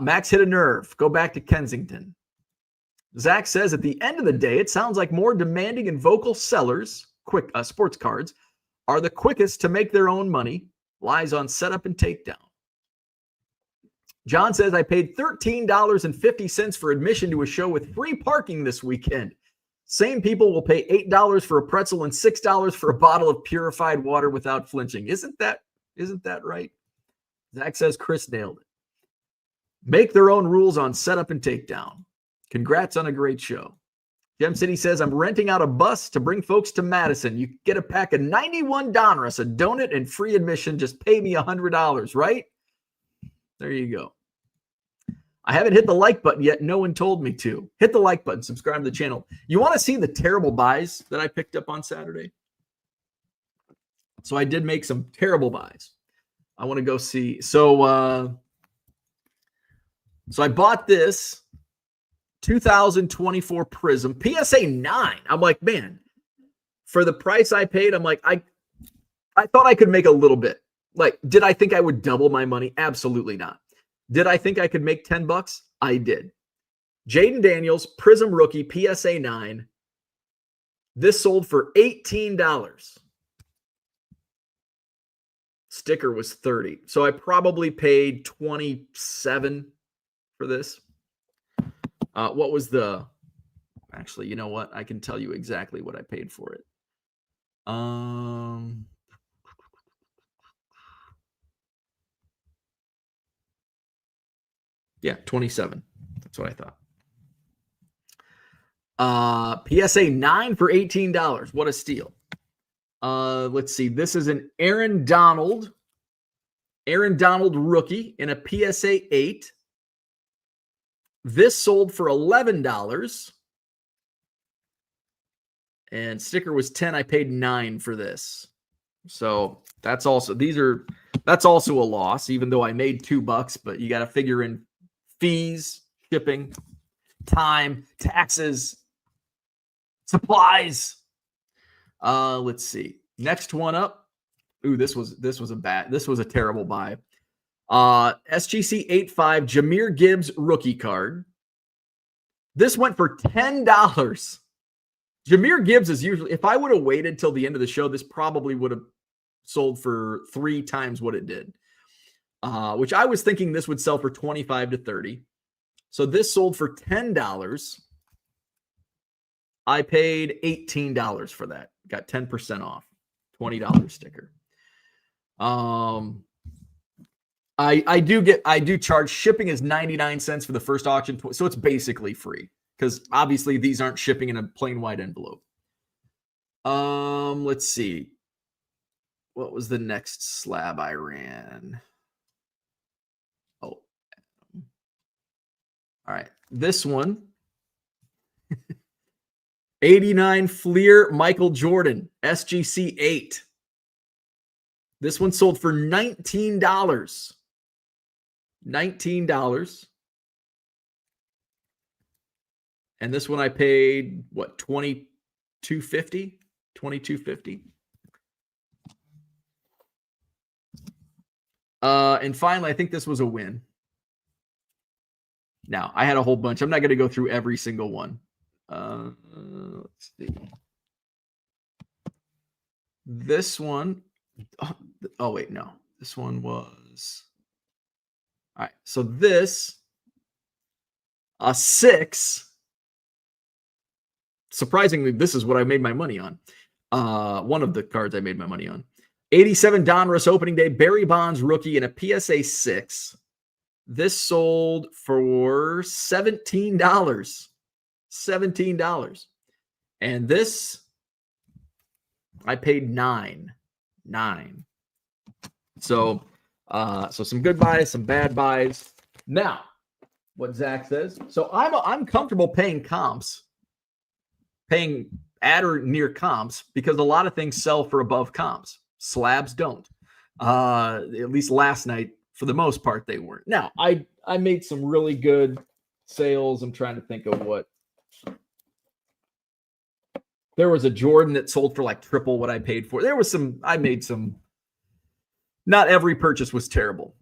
Max hit a nerve. Go back to Kensington. Zach says, at the end of the day, it sounds like more demanding and vocal sellers, sports cards, are the quickest to make their own money. Lies on setup and takedown. John says, I paid $13.50 for admission to a show with free parking this weekend. Same people will pay $8 for a pretzel and $6 for a bottle of purified water without flinching. Isn't that right? Zach says Chris nailed it. Make their own rules on setup and takedown. Congrats on a great show. Gem City says, I'm renting out a bus to bring folks to Madison. You get a pack of 91 Donruss, a donut, and free admission. Just pay me $100, right? There you go. I haven't hit the like button yet. No one told me to. Hit the like button. Subscribe to the channel. You want to see the terrible buys that I picked up on Saturday? So I did make some terrible buys. I want to go see. So I bought this 2024 Prism PSA 9. I'm like, man, for the price I paid, I'm like, I thought I could make a little bit. Like, did I think I would double my money? Absolutely not. Did I think I could make $10? I did. Jaden Daniels, Prism rookie, PSA 9. This sold for $18. Sticker was $30. So I probably paid $27 for this. What was actually, you know what? I can tell you exactly what I paid for it. Yeah, 27. That's what I thought. PSA 9 for $18. What a steal. Let's see. This is an Aaron Donald rookie in a PSA 8. This sold for $11. And sticker was 10. I paid 9 for this. So that's also a loss, even though I made $2, but you got to figure in fees, shipping, time, taxes, supplies. Let's see. Next one up. Ooh, this was a terrible buy. SGC 85 Jahmyr Gibbs rookie card. This went for $10. Jahmyr Gibbs is usually, if I would have waited till the end of the show, this probably would have sold for 3 times what it did. Which I was thinking this would sell for 25 to 30. So this sold for $10. I paid $18 for that. Got 10% off. $20 sticker. I do charge shipping is 99 cents for the first auction. So it's basically free because obviously these aren't shipping in a plain white envelope. Let's see. What was the next slab I ran? Oh, all right. This one, 89 Fleer Michael Jordan, SGC 8. This one sold for $19. $19. And this one I paid, what, $22.50? $22.50. And finally, I think this was a win. Now, I had a whole bunch. I'm not going to go through every single one. Let's see. This one. Oh, wait, no. This one was. All right. So this, a 6. Surprisingly, this is what I made my money on. One of the cards I made my money on. 87 Donruss opening day, Barry Bonds rookie, and a PSA 6. This sold for $17. $17. And this, I paid $9. So some good buys, some bad buys. Now, what Zach says. So I'm comfortable paying comps, paying at or near comps, because a lot of things sell for above comps. Slabs don't. At least last night, for the most part, they weren't. Now, I made some really good sales. I'm trying to think of what. There was a Jordan that sold for like triple what I paid for. There was some, I made some. Not every purchase was terrible.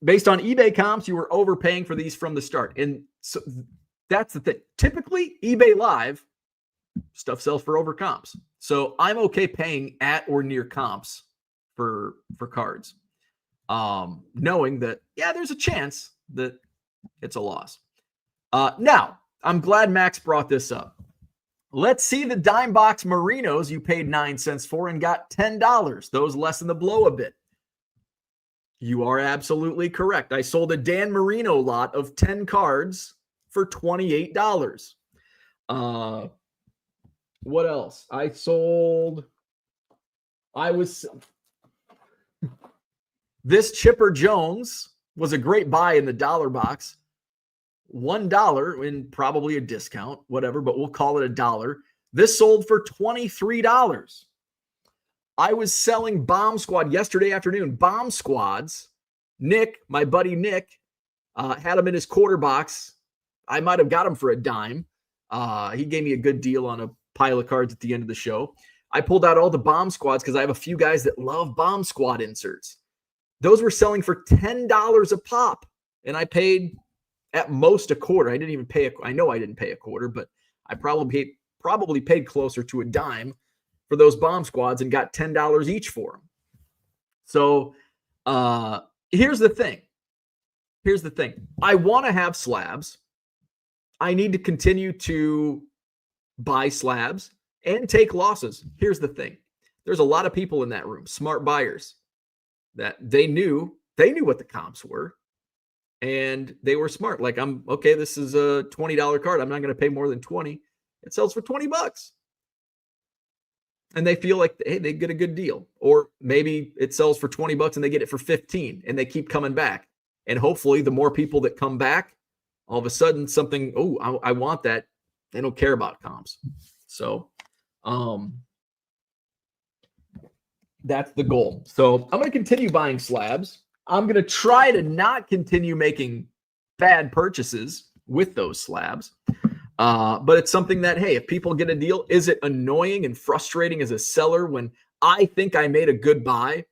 Based on eBay comps, you were overpaying for these from the start. And so that's the thing. Typically, eBay Live stuff sells for over comps. So I'm okay paying at or near comps for cards, knowing that, yeah, there's a chance that it's a loss. Now, I'm glad Max brought this up. Let's see the dime box Marinos you paid 9 cents for and got $10. Those lessen the blow a bit. You are absolutely correct. I sold a Dan Marino lot of 10 cards for $28. What else? This Chipper Jones was a great buy in the dollar box. $1 in probably a discount, whatever, but we'll call it $1. This sold for $23. I was selling Bomb Squad yesterday afternoon. Bomb Squads. Nick, my buddy Nick, had them in his quarter box. I might have got them for $0.10. He gave me a good deal on a pile of cards at the end of the show. I pulled out all the Bomb Squads because I have a few guys that love Bomb Squad inserts. Those were selling for $10 a pop, and I paid at most a quarter. I didn't even pay I know I didn't pay a quarter, but I probably paid closer to $0.10 for those Bomb Squads and got $10 each for them. So here's the thing. I want to have slabs. I need to continue to buy slabs and take losses. Here's the thing. There's a lot of people in that room, smart buyers, that they knew what the comps were. And they were smart. Like, this is a $20 card. I'm not going to pay more than $20. It sells for $20. And they feel like, hey, they get a good deal. Or maybe it sells for $20 and they get it for $15 and they keep coming back. And hopefully the more people that come back, all of a sudden something, I want that. They don't care about comps. So that's the goal. So I'm going to continue buying slabs. I'm going to try to not continue making bad purchases with those slabs. But it's something that, hey, if people get a deal, is it annoying and frustrating as a seller when I think I made a good buy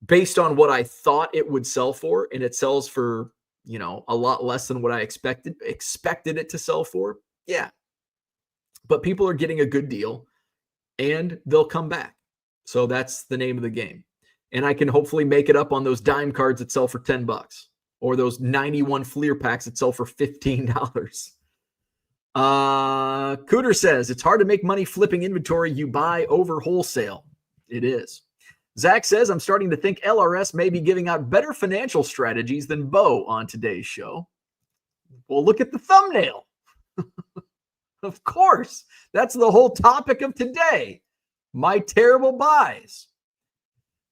based on what I thought it would sell for, and it sells for, a lot less than what I expected it to sell for? Yeah. But people are getting a good deal and they'll come back. So that's the name of the game. And I can hopefully make it up on those dime cards that sell for $10 or those 91 Fleer packs that sell for $15. Cooter says, it's hard to make money flipping inventory you buy over wholesale. It is. Zach says, I'm starting to think LRS may be giving out better financial strategies than Bo on today's show. Well, look at the thumbnail. Of course. That's the whole topic of today. My terrible buys.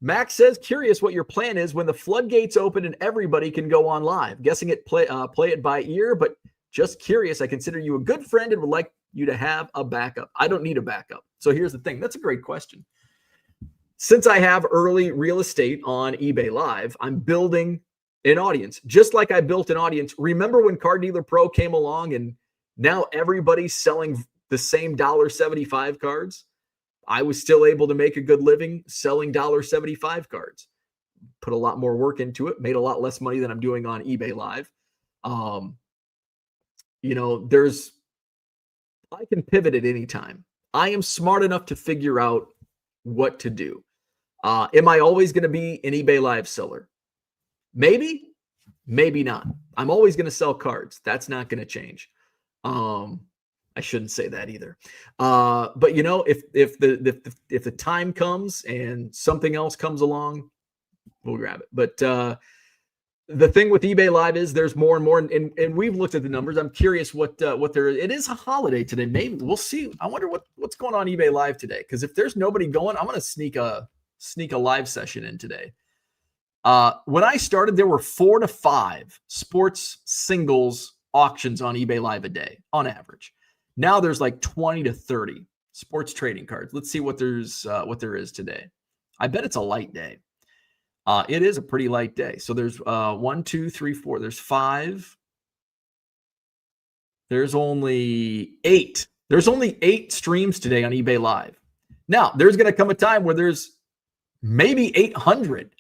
Max says, curious what your plan is when the floodgates open and everybody can go on live. Guessing it play it by ear, but just curious. I consider you a good friend and would like you to have a backup. I don't need a backup. So here's the thing. That's a great question. Since I have early real estate on eBay Live, I'm building an audience, just like I built an audience. Remember when Card Dealer Pro came along and now everybody's selling the same $1.75 cards? I was still able to make a good living selling $1.75 cards. put a lot more work into it, made a lot less money than I'm doing on eBay Live. I can pivot at any time. I am smart enough to figure out what to do. Am I always going to be an eBay Live seller? Maybe, maybe not. I'm always going to sell cards. That's not going to change. I shouldn't say that either. But if the time comes and something else comes along, we'll grab it. But the thing with eBay Live is there's more and more, and we've looked at the numbers. I'm curious what there is. It is a holiday today. Maybe we'll see. I wonder what's going on eBay Live today. Because if there's nobody going, I'm going to sneak a live session in today. When I started, there were 4 to 5 sports singles auctions on eBay Live a day on average. Now there's like 20 to 30 sports trading cards. Let's see what there is today. I bet it's a light day. It is a pretty light day. So there's 1, 2, 3, 4. There's 5. There's only 8. There's only 8 streams today on eBay Live. Now there's going to come a time where there's maybe 800.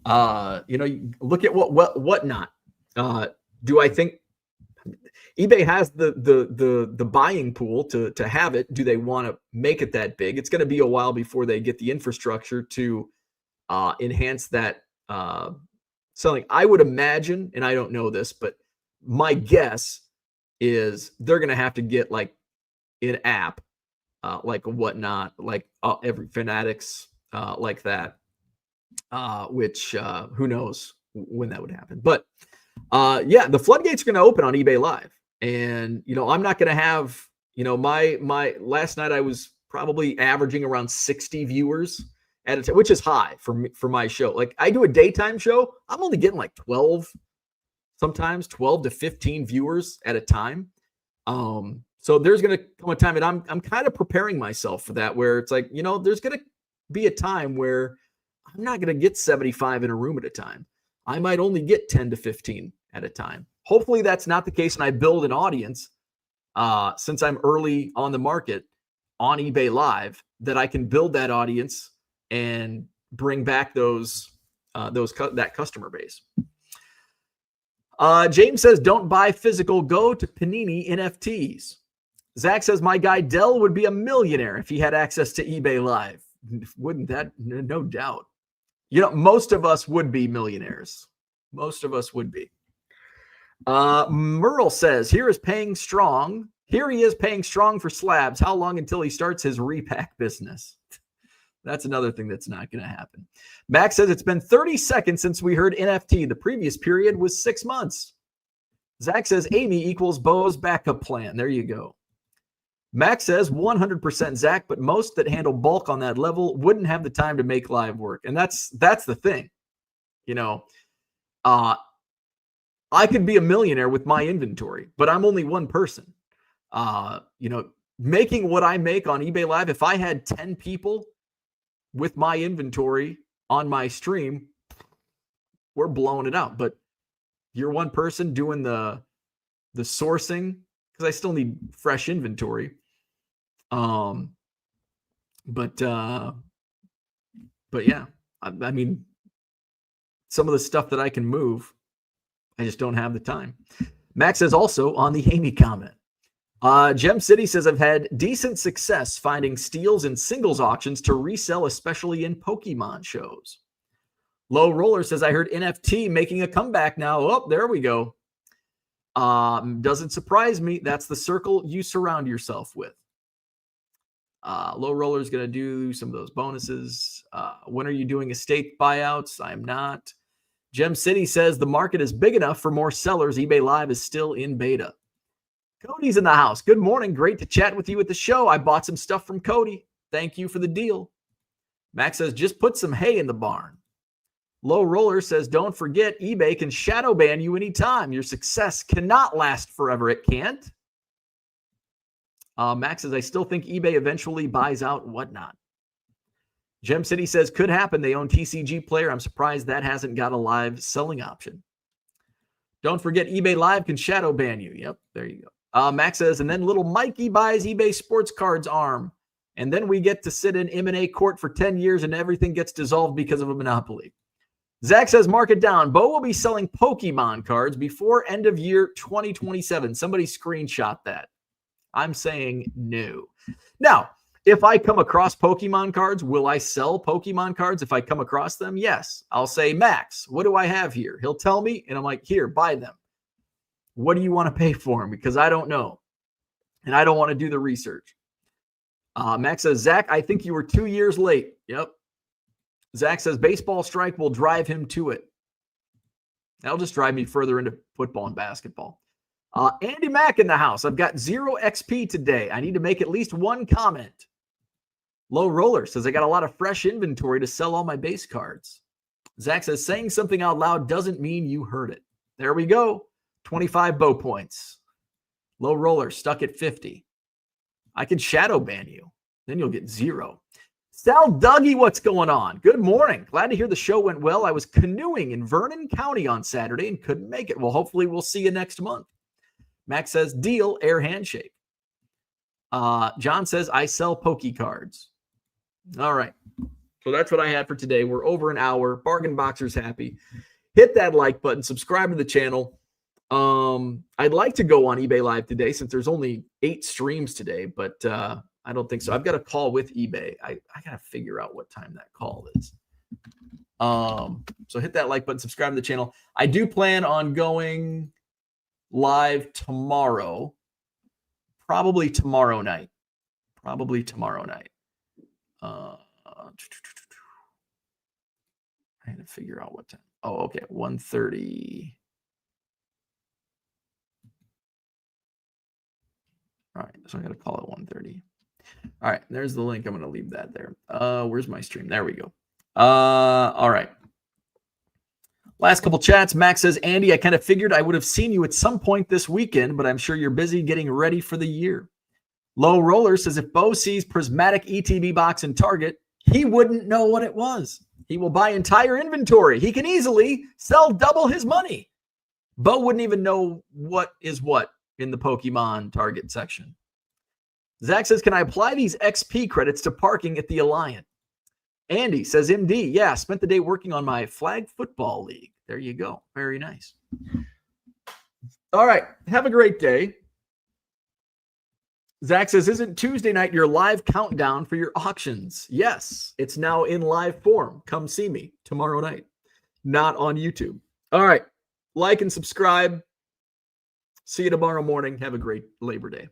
Look at whatnot. Do I think eBay has the buying pool to have it? Do they want to make it that big? It's going to be a while before they get the infrastructure to enhance that selling. I would imagine, and I don't know this, but my guess is they're going to have to get like an app, like whatnot, like every Fanatics, like that. Which who knows when that would happen. But the floodgates are going to open on eBay Live. And, I'm not going to have, my last night I was probably averaging around 60 viewers at a time, which is high for my show. Like I do a daytime show, I'm only getting like sometimes 12 to 15 viewers at a time. So there's going to come a time, and I'm kind of preparing myself for that, where it's like, there's going to be a time where I'm not going to get 75 in a room at a time. I might only get 10 to 15 at a time. Hopefully that's not the case, and I build an audience since I'm early on the market on eBay Live, that I can build that audience and bring back that customer base. James says, don't buy physical, go to Panini NFTs. Zach says, my guy Dell would be a millionaire if he had access to eBay Live. Wouldn't that? No doubt. Most of us would be millionaires. Most of us would be. Merle says, here he is paying strong for slabs. How long until he starts his repack business? That's another thing that's not going to happen. Max says, it's been 30 seconds since we heard NFT. The previous period was 6 months. Zach says, Amy equals Bo's backup plan. There you go. Max says 100% Zach, but most that handle bulk on that level wouldn't have the time to make live work. And that's the thing. I could be a millionaire with my inventory, but I'm only one person. Making what I make on eBay Live, if I had 10 people with my inventory on my stream, we're blowing it out. But you're one person doing the sourcing, because I still need fresh inventory. But yeah, I mean, some of the stuff that I can move, I just don't have the time. Max says also on the Amy comment. Gem City says, I've had decent success finding steals in singles auctions to resell, especially in Pokemon shows. Low Roller says, I heard NFT making a comeback now. Oh, there we go. Doesn't surprise me. That's the circle you surround yourself with. Low Roller is going to do some of those bonuses. When are you doing estate buyouts? I'm not. Gem City says the market is big enough for more sellers. eBay Live is still in beta. Cody's in the house. Good morning. Great to chat with you at the show. I bought some stuff from Cody. Thank you for the deal. Max says, just put some hay in the barn. Low Roller says, don't forget, eBay can shadow ban you anytime. Your success cannot last forever. It can't. Max says, I still think eBay eventually buys out whatnot. Gem City says, could happen. They own TCG Player. I'm surprised that hasn't got a live selling option. Don't forget, eBay Live can shadow ban you. Yep, there you go. Max says, and then little Mikey buys eBay Sports Cards arm. And then we get to sit in M&A court for 10 years and everything gets dissolved because of a monopoly. Zach says, mark it down. Bo will be selling Pokemon cards before end of year 2027. Somebody screenshot that. I'm saying no. Now, if I come across Pokemon cards, will I sell Pokemon cards if I come across them? Yes. I'll say, Max, what do I have here? He'll tell me, and I'm like, here, buy them. What do you want to pay for them? Because I don't know, and I don't want to do the research. Max says, Zach, I think you were 2 years late. Yep. Zach says, baseball strike will drive him to it. That'll just drive me further into football and basketball. Andy Mack in the house. I've got 0 XP today. I need to make at least one comment. Low Roller says, I got a lot of fresh inventory to sell all my base cards. Zach says, saying something out loud doesn't mean you heard it. There we go. 25 Bo points. Low Roller stuck at 50. I can shadow ban you. Then you'll get 0. Sal Dougie, what's going on? Good morning. Glad to hear the show went well. I was canoeing in Vernon County on Saturday and couldn't make it. Well, hopefully we'll see you next month. Max says, deal, air handshake. John says, I sell Poke cards. All right. So that's what I had for today. We're over an hour. Bargain Boxer's happy. Hit that like button. Subscribe to the channel. I'd like to go on eBay Live today since there's only 8 streams today, but I don't think so. I've got a call with eBay. I got to figure out what time that call is. So hit that like button, subscribe to the channel. I do plan on going live tomorrow, probably tomorrow night. I had to figure out what time. Oh, okay, 1:30. All right, so I got to call it 1:30. All right, there's the link. I'm going to leave that there. Where's my stream? There we go. All right. Last couple chats. Max says, Andy, I kind of figured I would have seen you at some point this weekend, but I'm sure you're busy getting ready for the year. Low Roller says, if Bo sees prismatic ETB box in Target, he wouldn't know what it was. He will buy entire inventory. He can easily sell double his money. Bo wouldn't even know what is what in the Pokemon Target section. Zach says, can I apply these XP credits to parking at the Alliant? Andy says, MD, yeah, spent the day working on my flag football league. There you go. Very nice. All right. Have a great day. Zach says, isn't Tuesday night your live countdown for your auctions? Yes, it's now in live form. Come see me tomorrow night, not on YouTube. All right. Like and subscribe. See you tomorrow morning. Have a great Labor Day.